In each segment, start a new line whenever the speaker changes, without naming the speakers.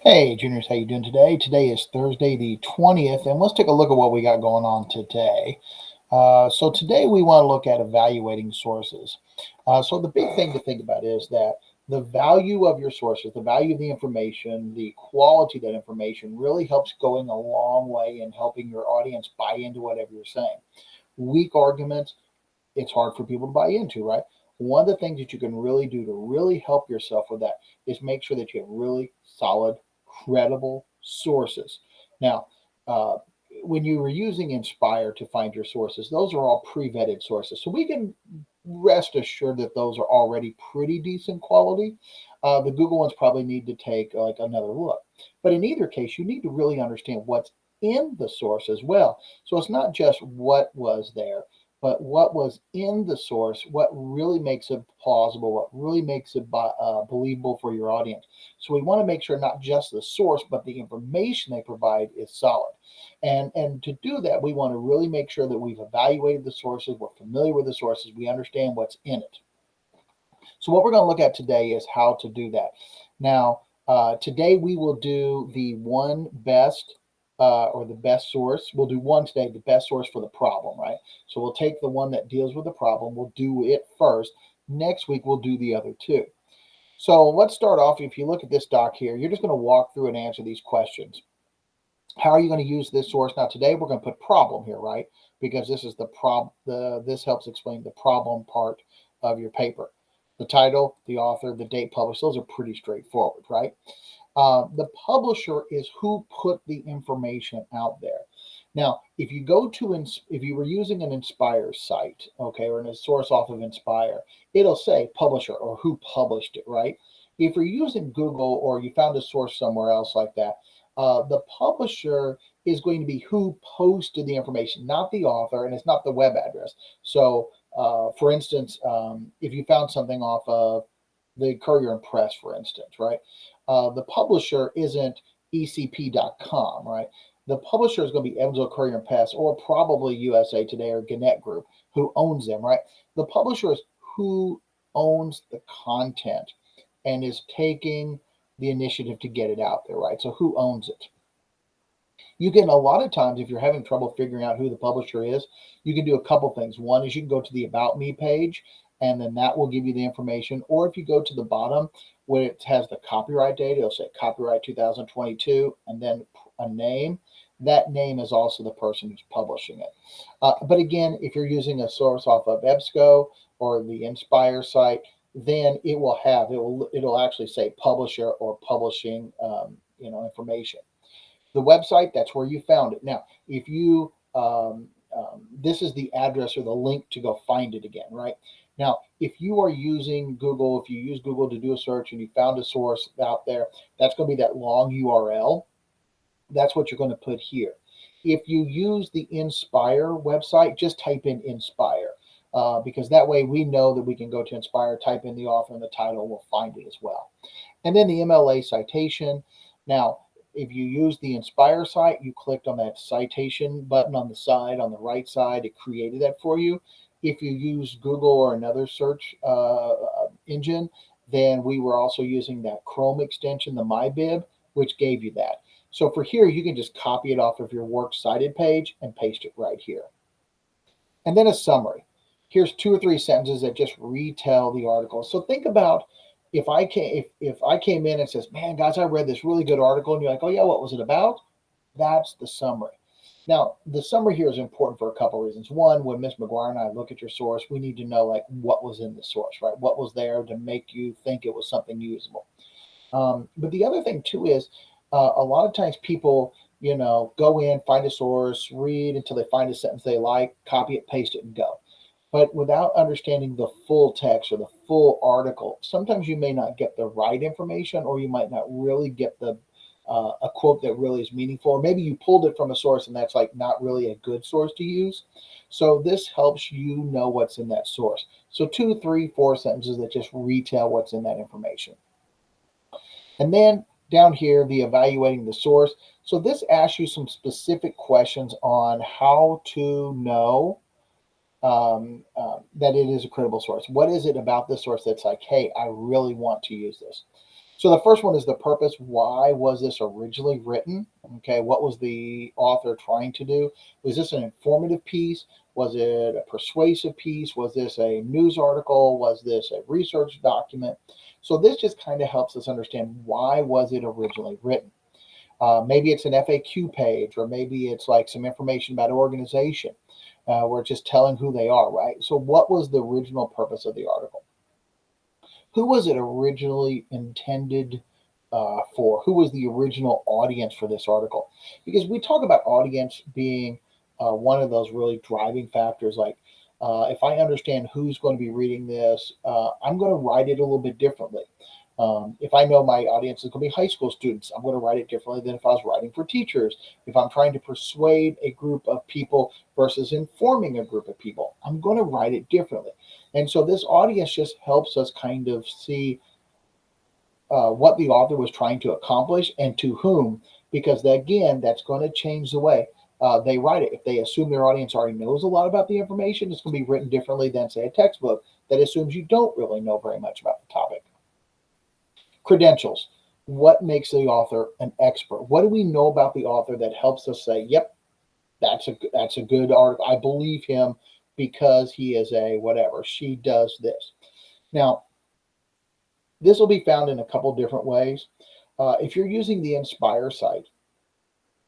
Hey, juniors, how you doing today? Today is Thursday the 20th, and let's take a look at what we got going on today. So today we want to look at evaluating sources. So the big thing to think about is that the value of your sources, the value of the information, the quality of that information really helps going a long way in helping your audience buy into whatever you're saying. Weak arguments, it's hard for people to buy into, right? One of the things that you can really do to really help yourself with that is make sure that you have really solid, credible sources. Now, uh, when you were using Inspire to find your sources, those are all pre-vetted sources. So we can rest assured that those are already pretty decent quality. The Google ones probably need to take like another look. But in either case, you need to really understand what's in the source as well. So it's not just what was there, but what was in the source, what really makes it plausible, what really makes it believable for your audience. So we want to make sure not just the source, but the information they provide is solid. And to do that, we want to really make sure that we've evaluated the sources, we're familiar with the sources, we understand what's in it. So what we're going to look at today is how to do that. Now, today we will do the one best or the best source. We'll do one today, the best source for the problem, right? So we'll take the one that deals with the problem. We'll do it first. Next week, we'll do the other two. So let's start off. If you look at this doc here, you're just going to walk through and answer these questions. How are you going to use this source? Now, today we're going to put problem here, right? Because this is the problem. This helps explain the problem part of your paper. The title, the author, the date published, those are pretty straightforward, right? The publisher is who put the information out there. Now, if you go to, if you were using an Inspire site, okay, or a source off of Inspire, it'll say publisher or who published it, right? If you're using Google or you found a source somewhere else like that, the publisher is going to be who posted the information, not the author, and it's not the web address. So, for instance, if you found something off of the Courier and Press, for instance, right? The publisher isn't ecp.com, right? The publisher is going to be Evansville Courier and Press or probably USA Today or Gannett Group, who owns them, right? The publisher is who owns the content and is taking the initiative to get it out there, right? So who owns it? You can, a lot of times, if you're having trouble figuring out who the publisher is, you can do a couple things. One is you can go to the About Me page, and then that will give you the information. Or if you go to the bottom where it has the copyright date, it'll say copyright 2022, and then a name. That name is also the person who's publishing it. But again, if you're using a source off of EBSCO or the Inspire site, then it'll actually say publisher or publishing information. The website, that's where you found it. Now, if you this is the address or the link to go find it again, right? Now, if you are using Google, if you use Google to do a search and you found a source out there, that's going to be that long URL. That's what you're going to put here. If you use the Inspire website, just type in Inspire. Because that way we know that we can go to Inspire, type in the author and the title, we'll find it as well. And then the MLA citation. Now, if you use the Inspire site, you clicked on that citation button on the side, on the right side, it created that for you. If you use Google or another search engine, then we were also using that Chrome extension, the MyBib, which gave you that. So for here, you can just copy it off of your works cited page and paste it right here. And then a summary. Here's 2 or 3 sentences that just retell the article. So think about if I came in and says, "Man, guys, I read this really good article," and you're like, "Oh yeah, what was it about?" That's the summary. Now, the summary here is important for a couple of reasons. One, when Miss McGuire and I look at your source, we need to know like what was in the source, right? What was there to make you think it was something usable. But the other thing too is a lot of times people, go in, find a source, read until they find a sentence they like, copy it, paste it, and go. But without understanding the full text or the full article, sometimes you may not get the right information, or you might not really get the a quote that really is meaningful, or maybe you pulled it from a source and that's like not really a good source to use. So this helps you know what's in that source. So 2, 3, 4 sentences that just retell what's in that information. And then down here, the evaluating the source. So this asks you some specific questions on how to know that it is a credible source. What is it about this source that's like, hey, I really want to use this? So the first one is the purpose. Why was this originally written? Okay, what was the author trying to do? Was this an informative piece? Was it a persuasive piece? Was this a news article? Was this a research document? So this just kind of helps us understand why was it originally written. Maybe it's an FAQ page, or maybe it's like some information about organization. We're just telling who they are, right? So what was the original purpose of the article? Who was it originally intended for? Who was the original audience for this article? Because we talk about audience being one of those really driving factors. Like, if I understand who's going to be reading this, I'm going to write it a little bit differently. If I know my audience is going to be high school students, I'm going to write it differently than if I was writing for teachers. If I'm trying to persuade a group of people versus informing a group of people, I'm going to write it differently. And so this audience just helps us kind of see what the author was trying to accomplish and to whom, because again, that's going to change the way they write it. If they assume their audience already knows a lot about the information, it's going to be written differently than, say, a textbook that assumes you don't really know very much about the topic. Credentials. What makes the author an expert? What do we know about the author that helps us say, yep, that's a good article. I believe him because he is a whatever. She does this. Now, this will be found in a couple different ways. If you're using the Inspire site,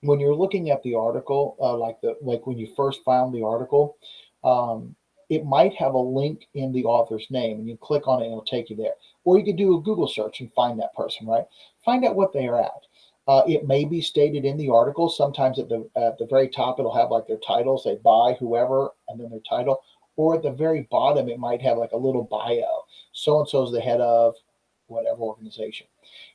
when you're looking at the article, like when you first found the article, um, it might have a link in the author's name, and you click on it, and it'll take you there. Or you could do a Google search and find that person, right? Find out what they are at. It may be stated in the article. Sometimes at the very top, it'll have like their title, say by whoever, and then their title. Or at the very bottom, it might have like a little bio. So and so is the head of whatever organization.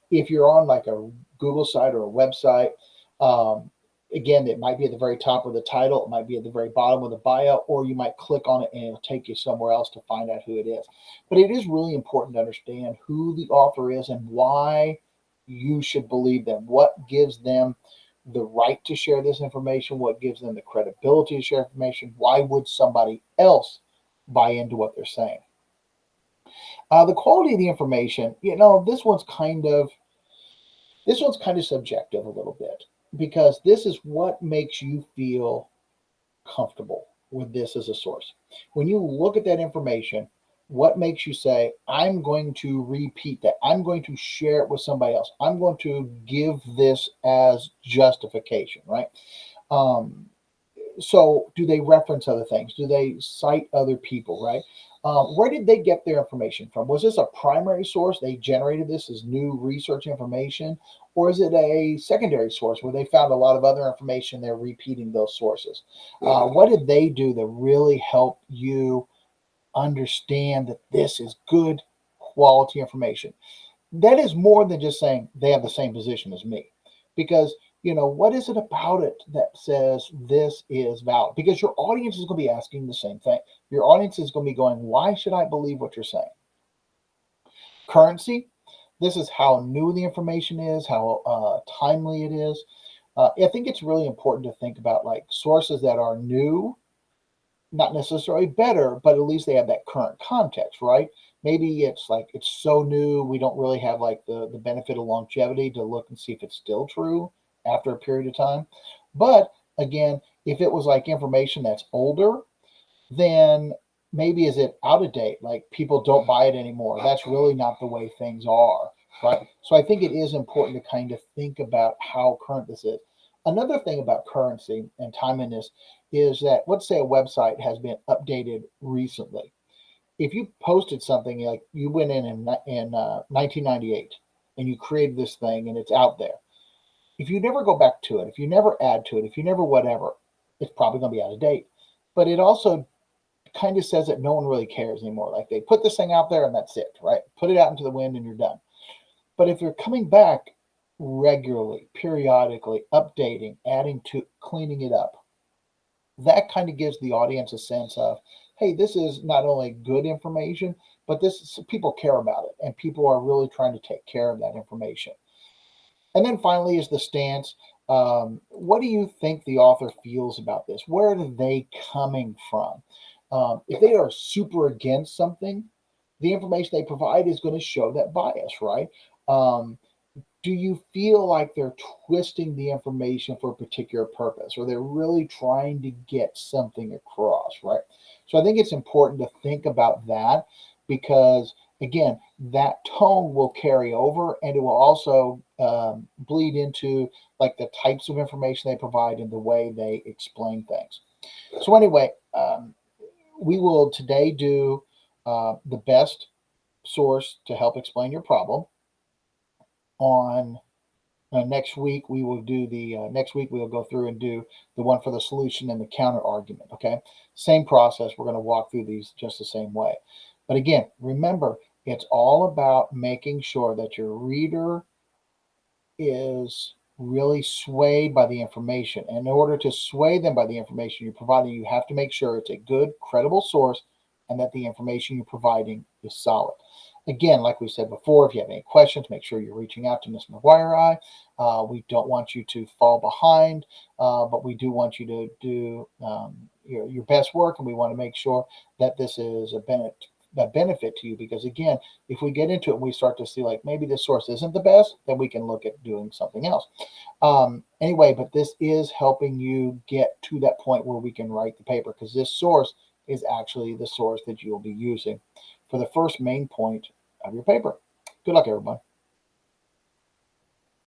If you're on like a Google site or a website, um, again, it might be at the very top of the title, it might be at the very bottom of the bio, or you might click on it and it'll take you somewhere else to find out who it is. But it is really important to understand who the author is and why you should believe them. What gives them the right to share this information? What gives them the credibility to share information? Why would somebody else buy into what they're saying? The quality of the information, this one's kind of subjective a little bit, because this is what makes you feel comfortable with this as a source. When you look at that information, what makes you say, I'm going to repeat that? I'm going to share it with somebody else. I'm going to give this as justification, right? Um, so do they reference other things? Do they cite other people, right? Where did they get their information from? Was this a primary source? They generated this as new research information, or is it a secondary source where they found a lot of other information? They're repeating those sources. What did they do that really help you understand that this is good quality information? That is more than just saying they have the same position as me, because what is it about it that says this is valid? Because your audience is going to be asking the same thing. Your audience is going to be going, why should I believe what you're saying? Currency. This is how new the information is, how timely it is. I think it's really important to think about like sources that are new, not necessarily better, but at least they have that current context, right? Maybe it's like it's so new, we don't really have like the benefit of longevity to look and see if it's still true after a period of time. But again, if it was like information that's older, then maybe is it out of date? Like people don't buy it anymore. That's really not the way things are, right? So I think it is important to kind of think about how current this is. Another thing about currency and timeliness is that, let's say a website has been updated recently. If you posted something like you went in 1998 and you created this thing and it's out there, if you never go back to it, if you never add to it, if you never whatever, it's probably going to be out of date. But it also kind of says that no one really cares anymore. Like they put this thing out there and that's it, right? Put it out into the wind and you're done. But if you're coming back regularly, periodically, updating, adding to, cleaning it up, that kind of gives the audience a sense of, hey, this is not only good information, but people care about it, and people are really trying to take care of that information. And then finally is the stance. What do you think the author feels about this? Where are they coming from? If they are super against something, the information they provide is going to show that bias, right? Um, do you feel like they're twisting the information for a particular purpose, or they're really trying to get something across, right? So I think it's important to think about that because, again, that tone will carry over and it will also bleed into like the types of information they provide and the way they explain things. So, anyway, we will today do the best source to help explain your problem. On next week, we will do the next week we will go through and do the one for the solution and the counter argument. Okay, same process. We're going to walk through these just the same way. But again, remember, it's all about making sure that your reader is really swayed by the information. And in order to sway them by the information you're providing, you have to make sure it's a good, credible source and that the information you're providing is solid. Again, like we said before, if you have any questions, make sure you're reaching out to Ms. McGuire. We don't want you to fall behind, but we do want you to do your best work, and we want to make sure that this is a benefit to you because, again, if we get into it and we start to see like maybe this source isn't the best, then we can look at doing something else. Anyway, but this is helping you get to that point where we can write the paper because this source is actually the source that you'll be using for the first main point of your paper. Good luck, everyone.